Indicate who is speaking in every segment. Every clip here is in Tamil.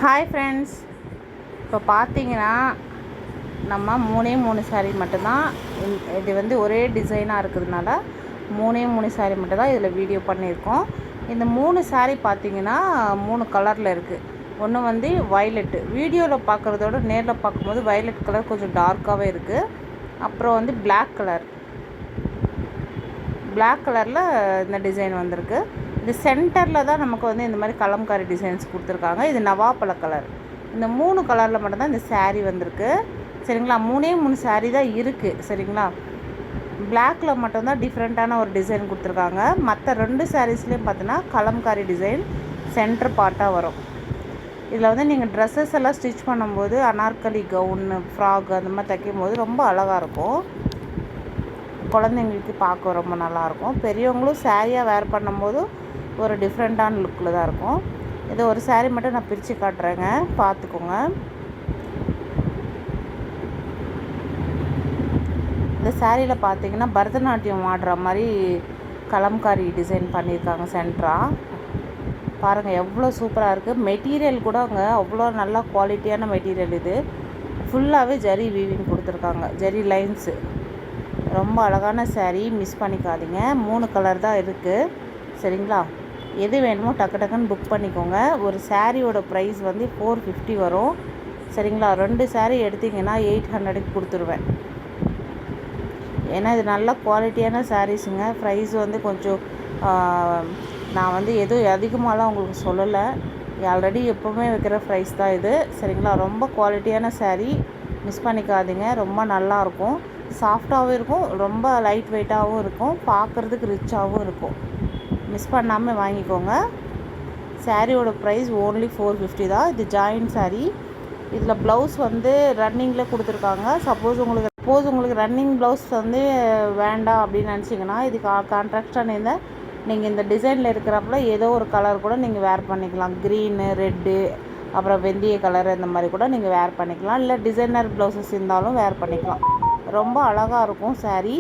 Speaker 1: ஹாய் ஃப்ரெண்ட்ஸ், இப்போ பார்த்தீங்கன்னா நம்ம 3 சாரீ மட்டும்தான். இது வந்து ஒரே டிசைனாக இருக்கிறதுனால 3 சாரீ மட்டும்தான் இதில் வீடியோ பண்ணியிருக்கோம். இந்த 3 சாரீ பார்த்தீங்கன்னா 3 கலரில் இருக்குது. ஒன்று வந்து வயலட்டு, வீடியோவில் பார்க்குறதோட நேரில் பார்க்கும்போது வயலட் கலர் கொஞ்சம் டார்க்காகவே இருக்குது. அப்புறம் வந்து பிளாக் கலரில் இந்த டிசைன் வந்திருக்கு. இது சென்டரில் தான் நமக்கு வந்து இந்த மாதிரி கலம்காரி டிசைன்ஸ் கொடுத்துருக்காங்க. இது நவாப்பழ கலர். இந்த 3 கலரில் மட்டும்தான் இந்த சாரீ வந்திருக்கு. சரிங்களா, 3 சாரீ தான் இருக்குது. சரிங்களா, பிளாக்கில் மட்டும்தான் டிஃப்ரெண்ட்டான ஒரு டிசைன் கொடுத்துருக்காங்க. மற்ற 2 சாரீஸ்லேயும் பார்த்தீங்கன்னா கலம்காரி டிசைன் சென்டர் பார்ட்டாக வரும். இதில் வந்து நீங்கள் ட்ரெஸ்ஸஸ் எல்லாம் ஸ்டிச் பண்ணும்போது அனார்கலி கவுன்னு ஃப்ராக் அந்த மாதிரி தைக்கும் போது ரொம்ப அழகாக இருக்கும். குழந்தைங்களுக்கு பார்க்க ரொம்ப நல்லாயிருக்கும். பெரியவங்களும் சாரியாக வேர் பண்ணும்போது ஒரு டிஃப்ரெண்ட்டான லுக்கில் தான் இருக்கும். இது ஒரு சாரீ மட்டும் நான் பிரித்து காட்டுறேங்க, பார்த்துக்கோங்க. இந்த சாரியில் பார்த்தீங்கன்னா பரதநாட்டியம் ஆடுற மாதிரி கலம்காரி டிசைன் பண்ணியிருக்காங்க சென்டராக. பாருங்கள் எவ்வளோ சூப்பராக இருக்குது. மெட்டீரியல் கூட அங்கே அவ்வளோ நல்ல குவாலிட்டியான மெட்டீரியல். இது ஃபுல்லாகவே ஜரி வீவிங் கொடுத்துருக்காங்க, ஜரி லைன்ஸு. ரொம்ப அழகான சாரீ, மிஸ் பண்ணிக்காதீங்க. 3 கலர் தான் இருக்குது. சரிங்களா, எது வேணுமோ டக்குன்னு புக் பண்ணிக்கோங்க. ஒரு சாரியோட ப்ரைஸ் வந்து 450 வரும். சரிங்களா, 2 சாரீ எடுத்திங்கன்னா 800க்கு கொடுத்துருவேன். ஏன்னா இது நல்ல குவாலிட்டியான சாரீஸுங்க. ப்ரைஸ் வந்து கொஞ்சம் நான் வந்து எதுவும் அதிகமாகலாம் உங்களுக்கு சொல்லலை. ஆல்ரெடி எப்போவுமே வைக்கிற ப்ரைஸ் தான் இது. சரிங்களா, ரொம்ப குவாலிட்டியான சாரீ, மிஸ் பண்ணிக்காதீங்க. ரொம்ப நல்லாயிருக்கும், சாஃப்டாகவும் இருக்கும், ரொம்ப லைட் வெயிட்டாகவும் இருக்கும், பார்க்குறதுக்கு ரிச்சாகவும் இருக்கும். மிஸ் பண்ணாமல் வாங்கிக்கோங்க. சாரியோட ப்ரைஸ் ஓன்லி 450 தான். இது ஜாயின்ட் சாரீ. இதில் ப்ளவுஸ் வந்து ரன்னிங்கில் கொடுத்துருக்காங்க. சப்போஸ் உங்களுக்கு ரன்னிங் ப்ளவுஸ் வந்து வேண்டாம் அப்படின்னு நினச்சிங்கன்னா இது கான்ட்ராக்டான இருந்தால் நீங்கள் இந்த டிசைனில் இருக்கிறப்பல ஏதோ ஒரு கலர் கூட நீங்கள் வேர் பண்ணிக்கலாம். க்ரீனு, ரெட்டு, அப்புறம் வெந்தய கலர் இந்த மாதிரி கூட நீங்கள் வேர் பண்ணிக்கலாம். இல்லை டிசைனர் ப்ளவுஸஸ் இருந்தாலும் வேர் பண்ணிக்கலாம். ரொம்ப அழகாக இருக்கும் சாரீ.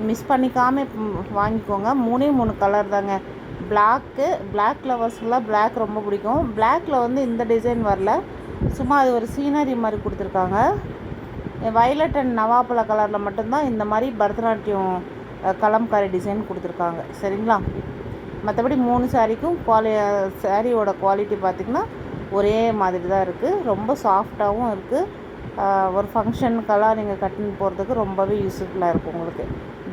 Speaker 1: மிஸ் பண்ணிக்காமல் வாங்கிக்கோங்க. 3 கலர் தாங்க. பிளாக் லவர்ஸ்லாம் பிளாக் ரொம்ப பிடிக்கும். பிளாக்கில் வந்து இந்த டிசைன் வரல, சும்மா அது ஒரு சீனரி மாதிரி கொடுத்துருக்காங்க. வயலட் அண்ட் நவாப்பழ கலரில் மட்டும்தான் இந்த மாதிரி பரதநாட்டியம் கலம்காரி டிசைன் கொடுத்துருக்காங்க. சரிங்களா, மற்றபடி 3 சாரீக்கும் சாரியோட குவாலிட்டி பார்த்திங்கன்னா ஒரே மாதிரி தான் இருக்குது. ரொம்ப சாஃப்டாகவும் இருக்குது. ஒரு ஃபங்க்ஷனுக்கெல்லாம் நீங்கள் கட்டின்னு போகிறதுக்கு ரொம்பவே யூஸ்ஃபுல்லாக இருக்கும். உங்களுக்கு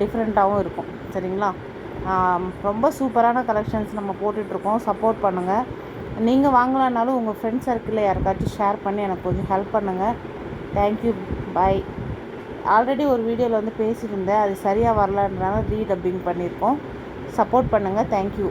Speaker 1: டிஃப்ரெண்ட்டாகவும் இருக்கும். சரிங்களா, ரொம்ப சூப்பரான கலெக்ஷன்ஸ் நம்ம போட்டுட்ருக்கோம். சப்போர்ட் பண்ணுங்கள். நீங்கள் வாங்கலான்னாலும் உங்கள் ஃப்ரெண்ட்ஸ் சர்க்கிளில் யாருக்காச்சும் ஷேர் பண்ணி எனக்கு கொஞ்சம் ஹெல்ப் பண்ணுங்கள். தேங்க்யூ, பாய். ஆல்ரெடி ஒரு வீடியோவில் வந்து பேசியிருந்தேன், அது சரியாக வரலன்றனால ரீடப்பிங் பண்ணியிருக்கோம். சப்போர்ட் பண்ணுங்கள். தேங்க்யூ.